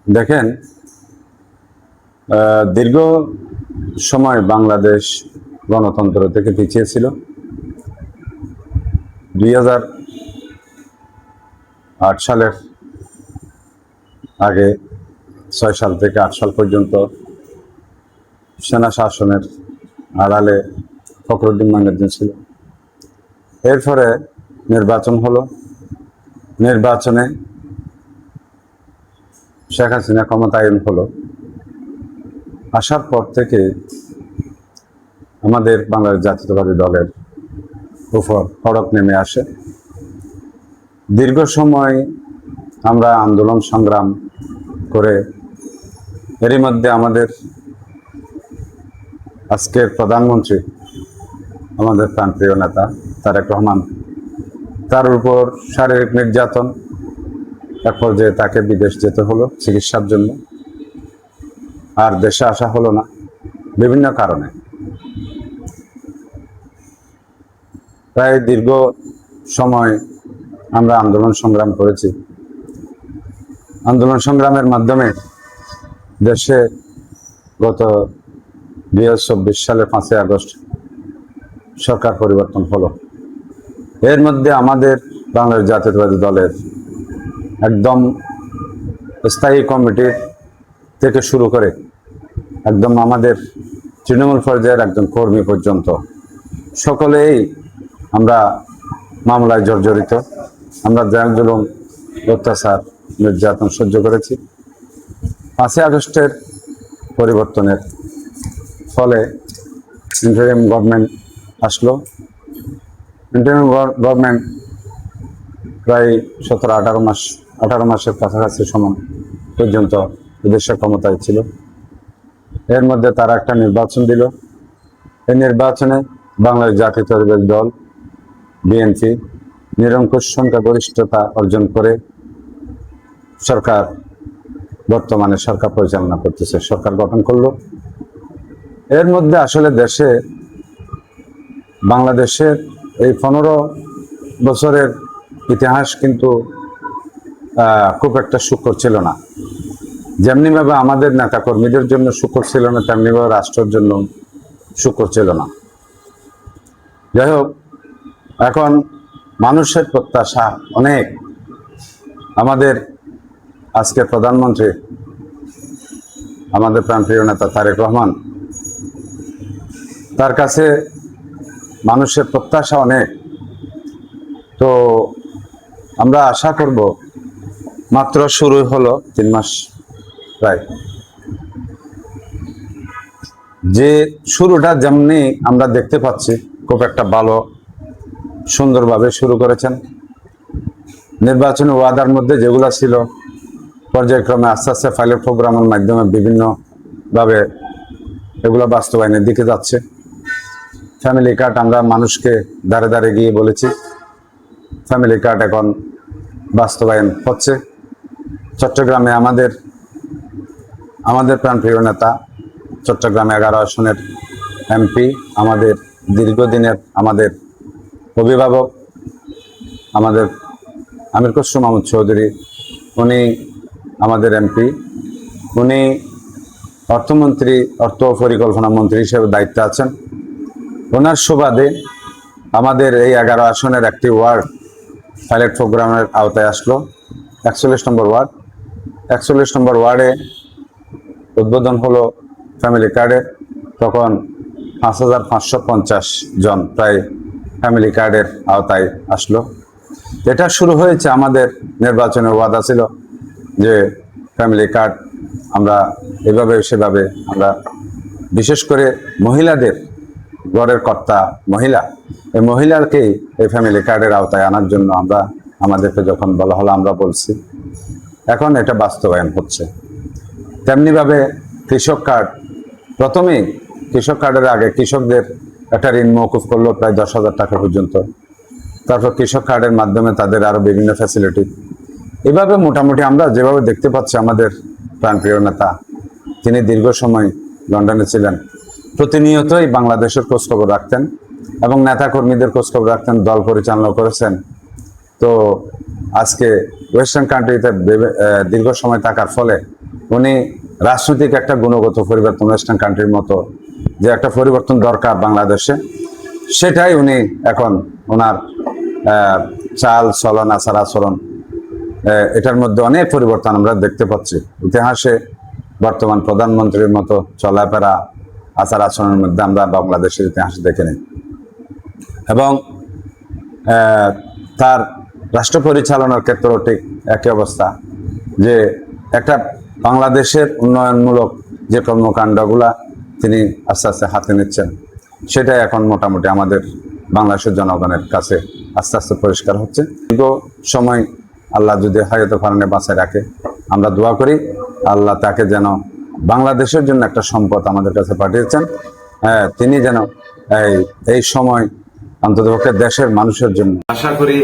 দেখেন, দীর্ঘ সময় বাংলাদেশ গণতন্ত্র থেকে পিছিয়ে ছিল। 2008 সালের আগে 6 সাল থেকে 8 সাল পর্যন্ত সেনা শাসনের আড়ালে ফখরুদ্দিন মাইনুদ্দিন ছিল। এরপরে নির্বাচন হলো। নির্বাচনে শেখ হাসিনা ক্ষমতায়ন হলো। আসার পর থেকে আমাদের বাংলাদেশ জাতীয়তাবাদী দলের উপর খড়গ নেমে আসে। দীর্ঘ সময় আমরা আন্দোলন সংগ্রাম করে এরই মধ্যে আমাদের আজকের প্রধানমন্ত্রী, আমাদের প্রাণপ্রিয় নেতা তারেক রহমান, তার উপর শারীরিক নির্যাতন, এক পর্যায়ে তাকে বিদেশ যেতে হলো চিকিৎসার জন্য, আর দেশে আসা হলো না বিভিন্ন কারণে। প্রায় দীর্ঘ সময় আমরা আন্দোলন সংগ্রাম করেছি। আন্দোলন সংগ্রামের মাধ্যমে দেশে গত 2024 সালের 5ই আগস্ট সরকার পরিবর্তন হলো। এর মধ্যে আমাদের বাংলাদেশ জাতীয়তাবাদী দলের একদম স্থায়ী কমিটি থেকে শুরু করে একদম আমাদের তৃণমূল পর্যায়ের একজন কর্মী পর্যন্ত সকলেই আমরা মামলায় জর্জরিত। আমরা জেল-জুলুম, অত্যাচার, নির্যাতন সহ্য করেছি। 5ই আগস্টের পরিবর্তনের ফলে ইন্টারিম গভর্নমেন্ট আসলো। ইন্টারিম গভর্নমেন্ট প্রায় 17-18 মাসের কাছাকাছি সময় পর্যন্ত দেশের ক্ষমতায় ছিল। এর মধ্যে তারা একটা নির্বাচন দিল। এই নির্বাচনে বাংলাদেশ জাতীয়তাবাদী দল বিএনপি নিরঙ্কুশ সংখ্যাগরিষ্ঠতা অর্জন করে বর্তমানে সরকার পরিচালনা করতেছে, সরকার গঠন করলো। এর মধ্যে আসলে বাংলাদেশের এই 15 বছরের ইতিহাস কিন্তু খুব একটা সুখকর ছিল না। যেমনিভাবে আমাদের নেতা কর্মীদের জন্য সুখকর ছিল না, তেমনিভাবে রাষ্ট্রের জন্য সুখকর ছিল না। যাই হোক, এখন মানুষের প্রত্যাশা অনেক। আমাদের আজকে প্রধানমন্ত্রী, আমাদের প্রাণপ্রিয় নেতা তারেক রহমান, তার কাছে মানুষের প্রত্যাশা অনেক। তো আমরা আশা করব, মাত্র শুরু হলো 3 মাস প্রায়, যে শুরুটা যেমনি আমরা দেখতে পাচ্ছি খুব একটা ভালো সুন্দরভাবে শুরু করেছেন। নির্বাচনী ওয়াদার মধ্যে যেগুলো ছিল পর্যায়ক্রমে আস্তে আস্তে পাইলট প্রোগ্রামের মাধ্যমে বিভিন্নভাবে এগুলো বাস্তবায়নের দিকে যাচ্ছে। ফ্যামিলি কার্ড আমরা মানুষকে দাঁড়ে দাঁড়ে গিয়ে বলেছি, ফ্যামিলি কার্ড এখন বাস্তবায়ন হচ্ছে। চট্টগ্রামে আমাদের প্রাণপ্রিয় নেতা, চট্টগ্রামে 11 আসনের এমপি, আমাদের দীর্ঘদিনের আমাদের অভিভাবক, আমাদের আমির খসরু মাহমুদ চৌধুরী, উনি আমাদের এমপি। উনি অর্থমন্ত্রী, অর্থ পরিকল্পনা মন্ত্রী হিসেবে দায়িত্বে আছেন। ওনার সুবাদে আমাদের এই 11 আসনের একটি ওয়ার্ড পাইলট প্রোগ্রামের আওতায় আসলো, 41 নম্বর ওয়ার্ড। 41 নম্বর ওয়ার্ডে উদ্বোধন হলো ফ্যামিলি কার্ডের। তখন 5550 জন প্রায় ফ্যামিলি কার্ডের আওতায় আসলো। এটা শুরু হয়েছে, আমাদের নির্বাচনের ওয়াদা ছিল যে ফ্যামিলি কার্ড আমরা এভাবে সেভাবে আমরা বিশেষ করে মহিলাদের, ঘরের কর্তা মহিলা, এই মহিলাকেই এই ফ্যামিলি কার্ডের আওতায় আনার জন্য আমাদেরকে যখন বলা হলো আমরা বলছি। এখন এটা বাস্তবায়ন হচ্ছে। তেমনিভাবে কৃষক কার্ড, প্রথমেই কৃষক কার্ডের আগে কৃষকদের একটা ঋণ মওকুফ করলো প্রায় 10,000 টাকা পর্যন্ত। তারপর কৃষক কার্ডের মাধ্যমে তাদের আরো বিভিন্ন ফ্যাসিলিটি। এভাবে মোটামুটি আমরা যেভাবে দেখতে পাচ্ছি, আমাদের প্রাণপ্রিয় নেতা, তিনি দীর্ঘ সময় লন্ডনে ছিলেন, প্রতিনিয়তই বাংলাদেশের খোঁজখবর রাখতেন এবং নেতা কর্মীদের খোঁজখবর রাখতেন, দল পরিচালনা করেছেন। তো আজকে ওয়েস্টার্ন কান্ট্রিতে দীর্ঘ সময় থাকার ফলে উনি রাজনৈতিক একটা গুণগত পরিবর্তন ওয়েস্টার্ন কান্ট্রির মতো যে একটা পরিবর্তন দরকার বাংলাদেশে, সেটাই উনি এখন ওনার চাল চলন আচার আচরণ এটার মধ্যে অনেক পরিবর্তন আমরা দেখতে পাচ্ছি। ইতিহাসে বর্তমান প্রধানমন্ত্রীর মতো চলাফেরা আচার আচরণের মধ্যে আমরা বাংলাদেশের ইতিহাসে দেখিনি। এবং তার রাষ্ট্র পরিচালনার ক্ষেত্রেও ঠিক একই অবস্থা, যে একটা বাংলাদেশের উন্নয়নমূলক যে কর্মকাণ্ডগুলা তিনি আস্তে আস্তে হাতে নিচ্ছেন, সেটাই এখন মোটামুটি আমাদের বাংলাদেশের জনগণের কাছে আস্তে আস্তে পরিষ্কার হচ্ছে। দীর্ঘ সময় আল্লাহ যদি হায়াতে ফারানে বাঁচায় রাখে, আমরা দোয়া করি আল্লাহ তাকে যেন বাংলাদেশের জন্য একটা সম্পদ আমাদের কাছে পাঠিয়েছেন, তিনি যেন এই সময় অন্ততপক্ষে দেশের মানুষের জন্য, আশা করি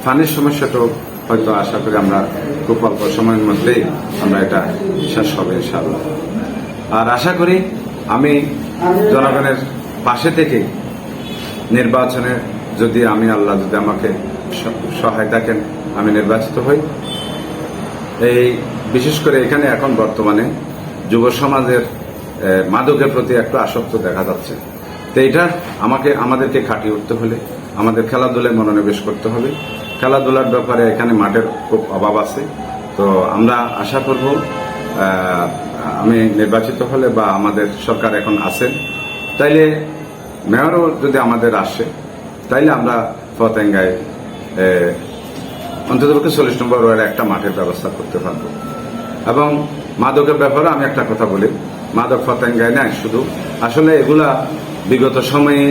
পানির সমস্যাটাও হয়তো আশা করি আমরা খুব অল্প সময়ের মধ্যেই আমরা এটা শেষ হবে ইনশাআল্লাহ। আর আশা করি আমি জনগণের পাশে থেকে নির্বাচনে যদি আমি আল্লাহ যদি আমাকে সহায় থাকেন, আমি নির্বাচিত হই। এই বিশেষ করে এখানে এখন বর্তমানে যুব সমাজের মাদকের প্রতি একটু আসক্ত দেখা যাচ্ছে। তো এটা আমাদেরকে কাটিয়ে উঠতে হলে আমাদের খেলাধুলায় মনোনিবেশ করতে হবে। খেলাধুলার ব্যাপারে এখানে মাঠের খুব অভাব আছে। তো আমরা আশা করব আমি নির্বাচিত হলে বা আমাদের সরকার এখন আছেন, তাইলে মেয়রও যদি আমাদের আসে, তাইলে আমরা ফতেঙ্গায় অন্ততপক্ষে 40 নম্বর ওয়ার্ডে একটা মাঠের ব্যবস্থা করতে পারবো। এবং মাদকের ব্যাপারে আমি একটা কথা বলি, মাদক ফতেঙ্গায় নাই শুধু, আসলে এগুলা বিগত সময়ে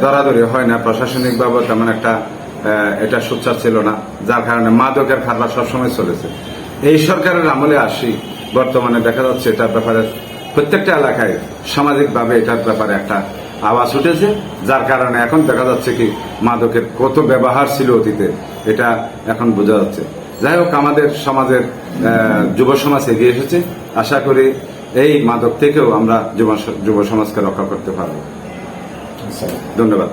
দরাদরি হয় না, প্রশাসনিকভাবে তেমন একটা এটা সোচ্চার ছিল না, যার কারণে মাদকের কারবার সবসময় চলেছে। এই সরকারের আমলে আসি বর্তমানে দেখা যাচ্ছে এটার ব্যাপারে প্রত্যেকটা এলাকায় সামাজিকভাবে এটার ব্যাপারে একটা আওয়াজ উঠেছে, যার কারণে এখন দেখা যাচ্ছে কি মাদকের কত ব্যবহার ছিল অতীতে, এটা এখন বোঝা যাচ্ছে। যাই হোক, আমাদের সমাজের যুব সমাজ এগিয়ে এসেছে, আশা করি এই মাদক থেকেও আমরা যুব সমাজকে রক্ষা করতে পারব। ধন্যবাদ।